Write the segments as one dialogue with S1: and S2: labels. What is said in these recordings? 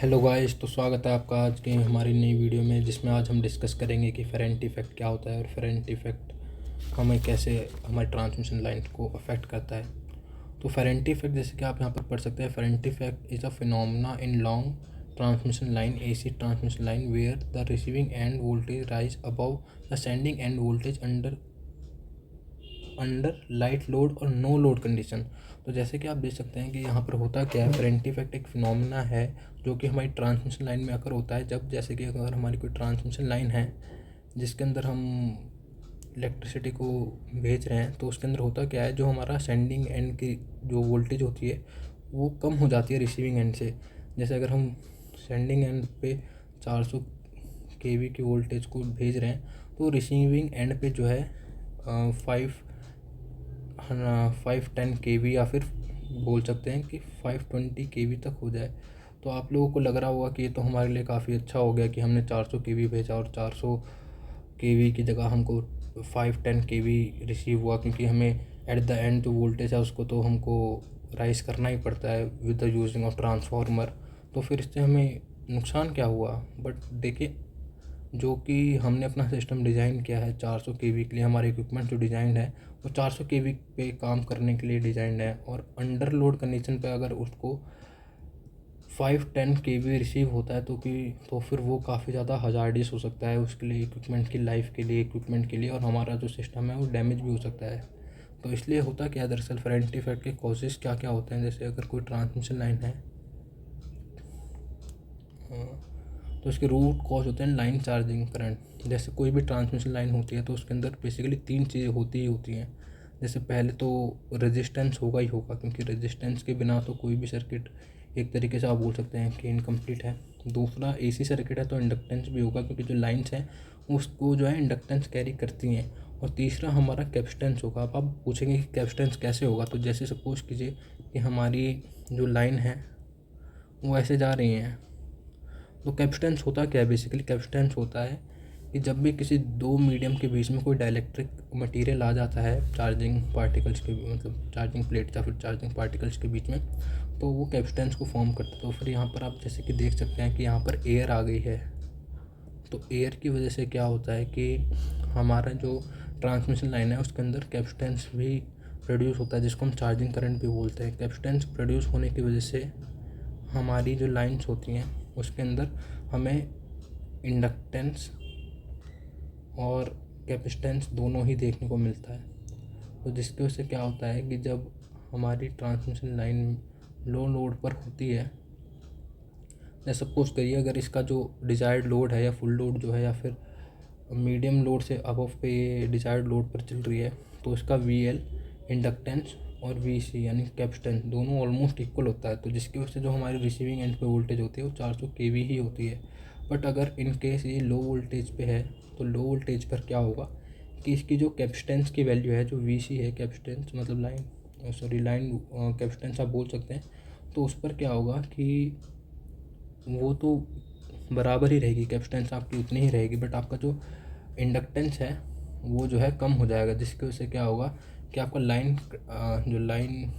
S1: Hello guys, तो स्वागत है आपका आज की हमारी नई वीडियो में, जिसमें आज हम डिस्कस करेंगे कि फेरेंट इफ़ेक्ट क्या होता है और फेरेंट इफ़ेक्ट हमें कैसे हमारी ट्रांसमिशन लाइन को अफेक्ट करता है। तो फेरेंट इफ़ेक्ट जैसे कि आप यहाँ पर पढ़ सकते हैं, Ferranti effect is a phenomena in long transmission line AC transmission line where the receiving end voltage rise above the sending end voltage under light load और नो लोड कंडीशन। तो जैसे कि आप देख सकते हैं कि यहाँ पर होता क्या है, फेरेंट इफेक्ट एक फिनोमेना है जो कि हमारी ट्रांसमिशन लाइन में अगर होता है, जब जैसे कि अगर हमारी कोई ट्रांसमिशन लाइन है जिसके अंदर हम इलेक्ट्रिसिटी को भेज रहे हैं, तो उसके अंदर होता क्या है, जो हमारा सेंडिंग एंड की जो वोल्टेज होती है वो कम हो जाती है रिसीविंग एंड से। जैसे अगर हम सेंडिंग एंड पे 400 केवी की वोल्टेज को भेज रहे हैं, तो रिसीविंग एंड पे जो है 510 केवी या फिर बोल सकते हैं कि 520 केवी तक हो जाए। तो आप लोगों को लग रहा होगा कि ये तो हमारे लिए काफ़ी अच्छा हो गया कि हमने 400 केवी भेजा और 400 केवी की जगह हमको 510 केवी रिसीव हुआ, क्योंकि हमें एट द एंड जो वोल्टेज है उसको तो हमको राइज करना ही पड़ता है with the using of transformer. तो फिर इससे हमें नुकसान क्या हुआ? बट देखिए, जो कि हमने अपना सिस्टम डिज़ाइन किया है 400 केवी के लिए, हमारे इक्विपमेंट जो डिज़ाइंड है वो 400 केवी पे काम करने के लिए डिज़ाइंड है, और अंडर लोड कंडीशन पे अगर उसको 510 केवी रिसीव होता है तो फिर वो काफ़ी ज़्यादा हज़ार्डियस हो सकता है उसके लिए, इक्विपमेंट की लाइफ के लिए, इक्विपमेंट के लिए, और हमारा जो सिस्टम है वो डैमेज भी हो सकता है। तो इसलिए होता क्या है दरअसल, फेरेंट इफेक्ट के कॉजेज़ क्या क्या होते हैं। जैसे अगर कोई ट्रांसमिशन लाइन है तो इसके रूट कॉज होते हैं लाइन चार्जिंग करंट। जैसे कोई भी ट्रांसमिशन लाइन होती है तो उसके अंदर बेसिकली 3 चीज़ें होती ही होती हैं। जैसे पहले तो रेजिस्टेंस होगा ही होगा, क्योंकि रेजिस्टेंस के बिना तो कोई भी सर्किट एक तरीके से आप बोल सकते हैं कि इनकम्प्लीट है। दूसरा, एसी सर्किट है तो इंडक्टेंस भी होगा, क्योंकि जो लाइन्स हैं उसको जो है इंडक्टेंस कैरी करती हैं। और तीसरा हमारा कैपेसिटेंस होगा। अब आप पूछेंगे कि कैपेसिटेंस कैसे होगा, तो जैसे सपोज कीजिए कि हमारी जो लाइन है वो ऐसे जा रही हैं, तो कैपेसिटेंस होता क्या है? बेसिकली कैपेसिटेंस होता है कि जब भी किसी दो मीडियम के बीच में कोई डाइलेक्ट्रिक मटेरियल आ जाता है चार्जिंग पार्टिकल्स के, मतलब चार्जिंग प्लेट या फिर चार्जिंग पार्टिकल्स के बीच में, तो वो कैपेसिटेंस को फॉर्म करता है। तो फिर यहाँ पर आप जैसे कि देख सकते हैं कि यहाँ पर एयर आ गई है, तो एयर की वजह से क्या होता है कि हमारा जो ट्रांसमिशन लाइन है उसके अंदर कैपेसिटेंस भी प्रोड्यूस होता है, जिसको हम चार्जिंग करंट भी बोलते हैं। कैपेसिटेंस प्रोड्यूस होने की वजह से हमारी जो लाइंस होती हैं उसके अंदर हमें इंडक्टेंस और कैपेसिटेंस दोनों ही देखने को मिलता है। तो जिसकी वजह से क्या होता है कि जब हमारी ट्रांसमिशन लाइन लो लोड पर होती है, जैसे सपोज करिए अगर इसका जो डिज़ायर्ड लोड है या फुल लोड जो है या फिर मीडियम लोड से अबव पे ये डिज़ायर्ड लोड पर चल रही है, तो इसका वीएल इंडक्टेंस और वीसी यानी कैपेसिटेंस दोनों ऑलमोस्ट इक्वल होता है। तो जिसकी वजह से जो हमारी रिसीविंग एंड पे वोल्टेज होती है वो 400 केवी ही होती है। बट अगर इन केस ये लो वोल्टेज पे है, तो लो वोल्टेज पर क्या होगा कि इसकी जो कैपेसिटेंस की वैल्यू है, जो वीसी है, कैपेसिटेंस मतलब लाइन कैपेसिटेंस आप बोल सकते हैं, तो उस पर क्या होगा कि वो तो बराबर ही रहेगी, कैपेसिटेंस आपकी उतनी ही रहेगी, बट आपका जो इंडक्टेंस है वो जो है कम हो जाएगा। जिसकी वजह से क्या होगा कि आपका जो लाइन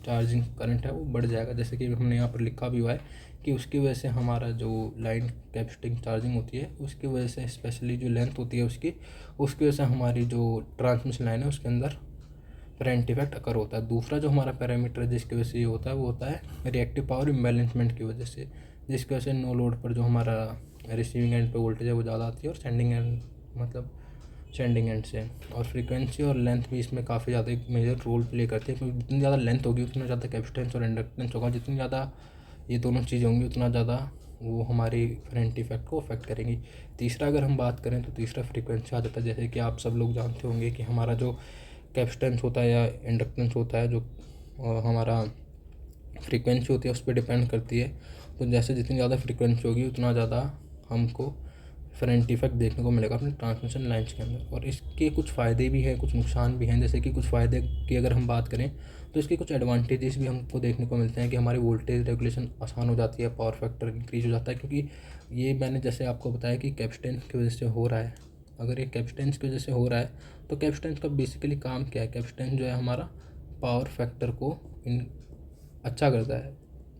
S1: चार्जिंग करंट है वो बढ़ जाएगा। जैसे कि हमने यहाँ पर लिखा भी हुआ है कि उसकी वजह से हमारा जो लाइन कैपेसिटिंग चार्जिंग होती है उसकी वजह से, स्पेशली जो लेंथ होती है उसकी वजह से हमारी जो ट्रांसमिशन लाइन है उसके अंदर फेरेंट इफेक्ट अकर होता है। दूसरा जो हमारा पैरामीटर जिसकी वजह से ये होता है वो होता है रिएक्टिव पावर इम्बैलेंसमेंट की वजह से, जिसकी वजह से नो लोड पर जो हमारा रिसीविंग एंड पे वोल्टेज है वो ज़्यादा आती है, और सेंडिंग एंड से। और फ्रीक्वेंसी और लेंथ भी इसमें काफ़ी ज़्यादा एक मेजर रोल प्ले करती है, क्योंकि जितनी ज़्यादा लेंथ होगी उतना ज़्यादा कैपेसिटेंस और इंडक्टेंस होगा, जितनी ज़्यादा ये दोनों चीज़ें होंगी उतना ज़्यादा वो हमारी फेरेंट इफेक्ट को अफेक्ट करेंगी। तीसरा अगर हम बात करें तो तीसरा फ्रीक्वेंसी आ जाता है। जैसे कि आप सब लोग जानते होंगे कि हमारा जो कैपेसिटेंस होता है या इंडक्टेंस होता है, जो हमारा फ्रीक्वेंसी होती है उस पर डिपेंड करती है। तो जैसे जितनी ज़्यादा फ्रीक्वेंसी होगी उतना ज़्यादा हमको फेरेंट इफेक्ट देखने को मिलेगा अपने ट्रांसमिशन लाइन्स के अंदर। और इसके कुछ फ़ायदे भी हैं, कुछ नुकसान भी हैं। जैसे कि कुछ फ़ायदे की अगर हम बात करें तो इसके कुछ एडवांटेजेस भी हमको देखने को मिलते हैं कि हमारी वोल्टेज रेगुलेशन आसान हो जाती है, पावर फैक्टर इंक्रीज हो जाता है, क्योंकि ये मैंने जैसे आपको बताया कि कैपेसिटेंस की वजह से हो रहा है। अगर ये कैपेसिटेंस की वजह से हो रहा है तो कैपेसिटेंस का बेसिकली काम क्या है? कैपेसिटेंस जो है हमारा पावर फैक्टर को अच्छा करता है।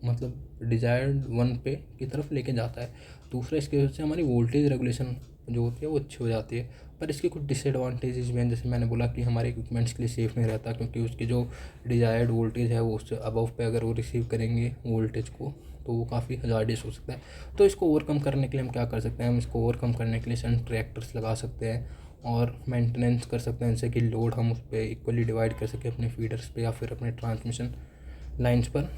S1: मतलब डिज़ायर्ड वन पे की तरफ लेके जाता है। दूसरा, इसकी वजह से हमारी वोल्टेज रेगुलेशन जो होती है वो अच्छी हो जाती है। पर इसके कुछ डिसएडवांटेजेस भी हैं, जैसे मैंने बोला कि हमारे इक्विपमेंट्स के लिए सेफ़ नहीं रहता, क्योंकि उसकी जो डिज़ायर्ड वोल्टेज है वो उससे अबव पे अगर वो रिसीव करेंगे वोल्टेज को तो वो काफ़ी हज़ार्डियस हो सकता है। तो इसको ओवरकम करने के लिए हम क्या कर सकते हैं, हम इसको ओवरकम करने के लिए शंट रिएक्टर्स लगा सकते हैं और मेंटेनेंस कर सकते हैं, जैसे कि लोड हम उस पर इक्वली डिवाइड कर सकें अपने फीडर्स पे या फिर अपने ट्रांसमिशन लाइन्स पर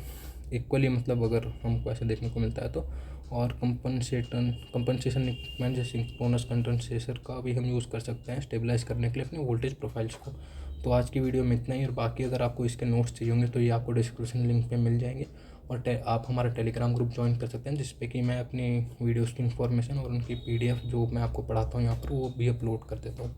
S1: इक्वली, मतलब अगर हमको ऐसा देखने को मिलता है तो। और कंपनसेशन इक्विपमेंट जैसे सिंक्रोनस कंडेंसेटर का भी हम यूज़ कर सकते हैं स्टेबलाइज करने के लिए अपने वोल्टेज प्रोफाइल्स को। तो आज की वीडियो में इतना ही, और बाकी अगर आपको इसके नोट्स चाहिए होंगे तो ये आपको डिस्क्रिप्शन लिंक पे मिल जाएंगे, और आप हमारा टेलीग्राम ग्रुप ज्वाइन कर सकते हैं, जिस पे कि मैं अपनी वीडियोज़ की इन्फॉर्मेशन और उनकी PDF जो मैं आपको पढ़ाता हूँ यहाँ पर वो भी अपलोड कर देता हूँ।